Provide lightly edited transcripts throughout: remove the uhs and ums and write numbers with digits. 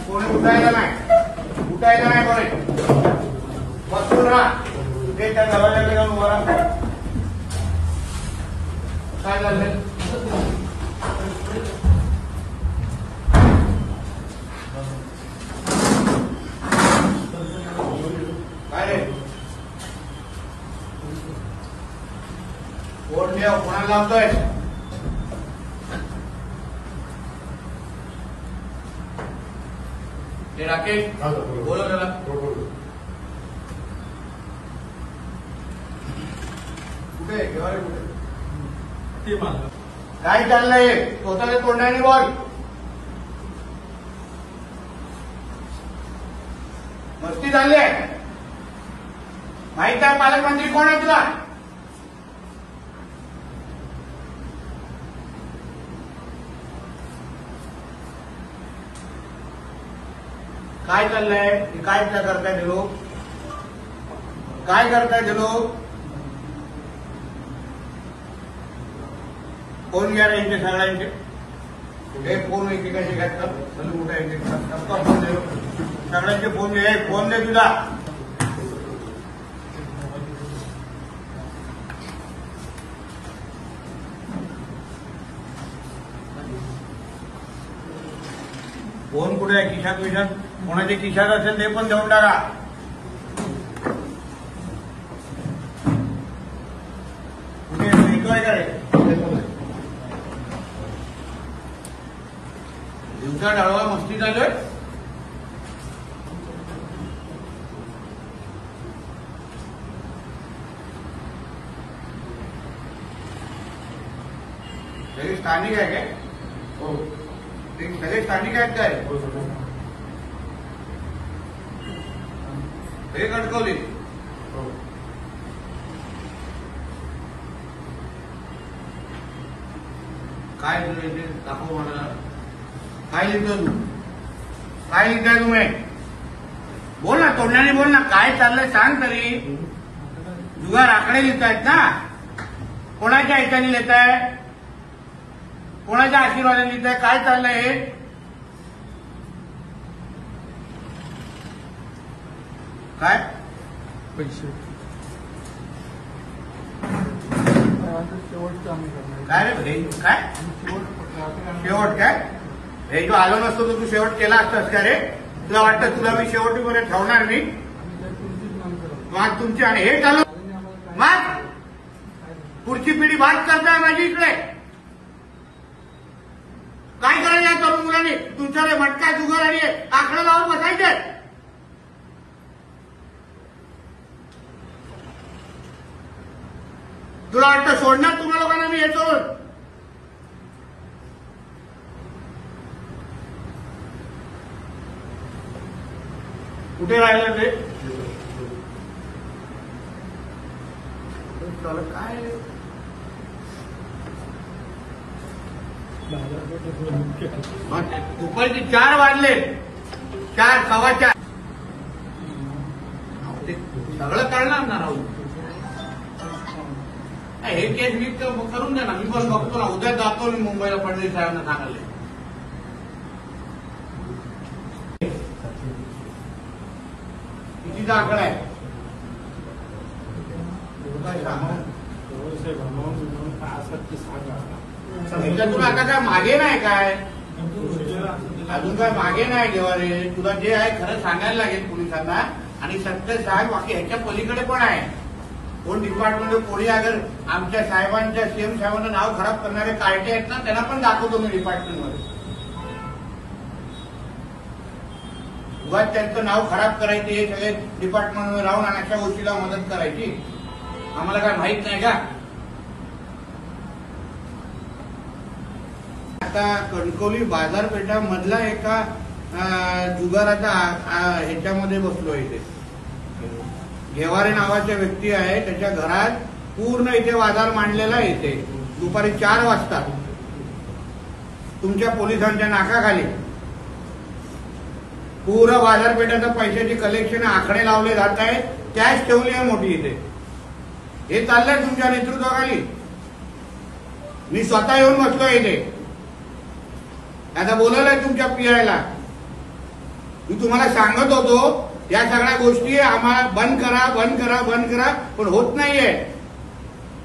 कोणी उठायला नाही कोणी बसून राहा. ते त्या दरवाजाकडे जाऊन उभा राहा. काय झालं काय रे? कोण ठेव कोणाला लावतोय? ते राकेश बोलो त्याला. कुठे घेवारे कुठे? काय चाललंय? स्वतःच्या तोंडाने बोल. मस्ती झाली आहे. माहित आहे पालकमंत्री कोण आहे तुला? काय चाललंय? काय करताय ते लोक? काय करताय ते लोक? फोन घ्या रे यांचे सगळ्यांचे. हे फोन एकेकाचे घ्यायचं मोठा फोन दे. सगळ्यांचे फोन घे. फोन दे तुझा. फोन कुठे आहे? खिशात विशात? कोणाचे खिशात असेल ते पण देऊन टाका. कुठे येतोय का रे? दिवसा डाळवा मस्ती चालू आहे. स्थानिक आहे काय? हो. सगळे स्थानिक आहेत काय? हे कणकवली. काय दाखव मला. काय लिहितो तू? काय लिहिताय तुम्ही? बोल ना, तोंडाने बोल ना. काय चाललंय सांग तरी. जुगार आकडे लिहितायत ना? कोणाच्या ह्याच्याने लिहिताय? कोणाच्या आशीर्वादाने लिहिताय? काय चाललंय हे? काय पैसे काय रे भाई? काय शेवट? काय हे जो आलो नसतो तर तू शेवट केला असतास का रे? तुला वाटतं तुला मी शेवटीपर्यंत ठेवणार नाही? मग तुमची आणि हे चालू मग पुढची पिढी बात करताय माझी इकडे. काय करायचं या तरुण मुलांनी? तुमच्याकडे मटका जुगार आणि आकडे लावून बसायचे. तुला वाटतं सोडणार तुम्हा लोकांना मी येतो? कुठे राहिलं ते? काय दुपारचे 4 वाजले. 4 सव्वा 4 सगळं कळणार ना राहू. हे केस मी करून द्या ना. मी पण बघतो ना. उद्या जातो मी मुंबईला फडणवीस साहेबांना सांगायला. कितीचा आकडा आहे? तुला आता काय मागे नाही काय? अजून काय मागे नाही घेवा रे. तुला जे आहे खरं सांगायला लागेल पोलिसांना. आणि सत्य साहेब बाकी ह्याच्या पलीकडे पण आहे. कोण डिपार्टमेंट कोणी अगर आमच्या साहेबांच्या सीएम साहेबांना नाव खराब करणारे कार्टे आहेत ना, त्यांना पण दाखवतो मी डिपार्टमेंटमध्ये. उगाच त्यांचं नाव खराब करायचे. हे सगळे डिपार्टमेंटमध्ये राहून आणि अशा गोष्टीला मदत करायची. आम्हाला काय माहित नाही का? आता कणकवली बाजारपेठा मधला एका जुगाराचा ह्याच्यामध्ये बसलो इथे. घेवारे नावाच्या व्यक्ती आहे, त्याच्या घरात पूर्ण इथे बाजार मांडलेला आहे. इथे दुपारी 4 वाजता तुमच्या पोलिसांच्या नाकाखाली पूर्ण बाजारपेठाचं पैशाची कलेक्शन आकडे लावले जात आहे. कॅश ठेवली आहे मोठी इथे. हे चाललंय तुमच्या नेतृत्वाखाली. मी स्वतः येऊन बसलोय इथे. आता बोलवलंय तुमच्या पीआयला. मी तुम्हाला सांगत होतो या सगळ्या गोष्टी आम्हाला बंद करा बंद करा बंद करा, पण होत नाहीये.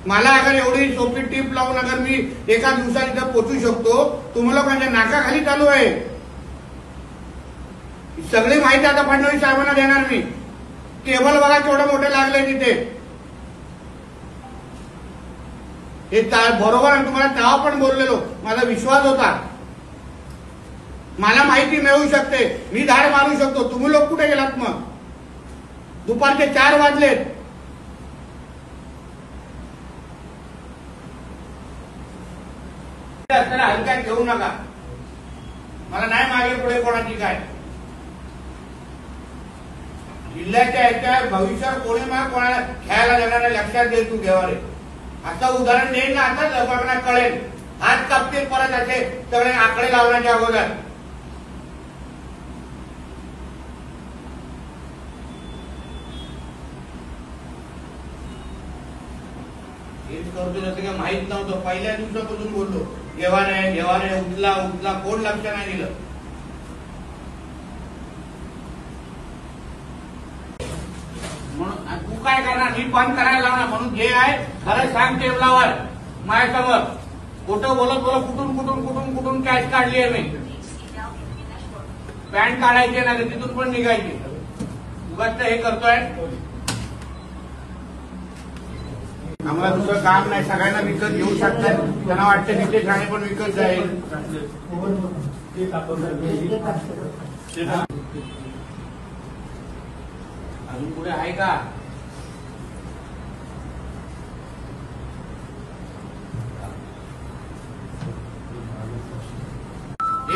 मला अगर एवढी सोपी टीप लावून अगर मी एका दिवसात इथं पोहोचू शकतो, तुम्ही लोकांच्या नाकाखाली चालू आहे. सगळी माहिती आता फडणवीस साहेबांना देणार मी. टेबल बघा केवढं मोठे लागले तिथे. हे बरोबर आहे. तुम्हाला तेव्हा पण बोललेलो, माझा विश्वास होता. मला माहिती मिळू शकते, मी धाड मारू शकतो. तुम्ही लोक कुठे गेलात मग? दुपारचे 4 वाजलेत. हलक्यात घेऊ नका. मला नाही मागे पुढे कोणाची काय. जिल्ह्याच्या याच्या भविष्यात कोणी मला कोणाला खेळायला देणार लक्षात घे तू घेवारे. असं उदाहरण देईन ना, आता लोकांना कळेल. हात कापतील परत असे सगळे आकडे लावण्याच्या अगोदर. हेच करतो जसं काय माहित नव्हतं. पहिल्या दिवसापासून बोललो घेवारे घेवारे उचला उचला, कोण लक्ष नाही दिलं. म्हणून तू काय करणार? मी बंद करायला लावणार. म्हणून जे आहे खरं सांग टेबलावर माझ्यासमोर. खोटं बोलत बोलत कुठून कुठून कुठून कुठून कॅश काढली आहे मी. पॅन्ट काढायची ना, तिथून पण निघायची. उगाच हे करतोय. आम्हाला दुसरं काम नाही. सगळ्यांना विकत घेऊ शकतात. त्यांना वाटतं तिथे ठाणे पण विकत जाईल. अजून पुढे आहे का?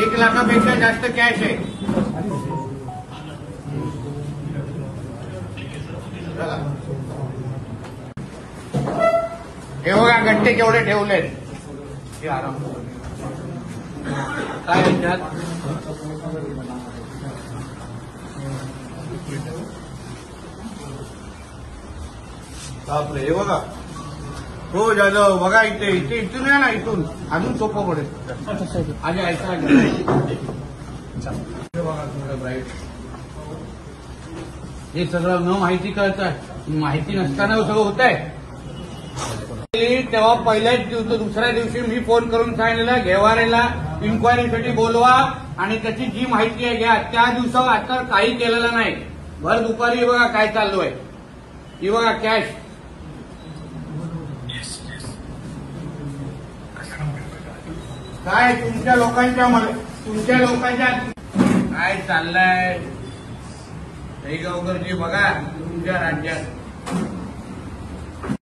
एक लाखापेक्षा जास्त कॅश आहे. हे बघा गट्टे केवढे ठेवलेत. हे आराम काय ह्याच्यात बापरे. हे बघा. हो जाधव बघा इथे इथे इथून या ना, इथून अजून सोपं पडेल. आज ऐसा ब्राईट. हे सगळं न माहिती कळतं. माहिती नसताना सगळं होत आहे. तेव्हा पहिल्याच दिवशी दुसऱ्या दिवशी मी फोन करून सांगितलेलं घेवारेला इन्क्वायरीसाठी बोलवा आणि त्याची जी माहिती आहे घ्या. त्या दिवसावर आता काही केलेलं नाही. भर दुपारी बघा काय चालू आहे. ही बघा कॅश. काय तुमच्या लोकांच्या काय चाललंय. गावकरजी बघा तुमच्या राज्यात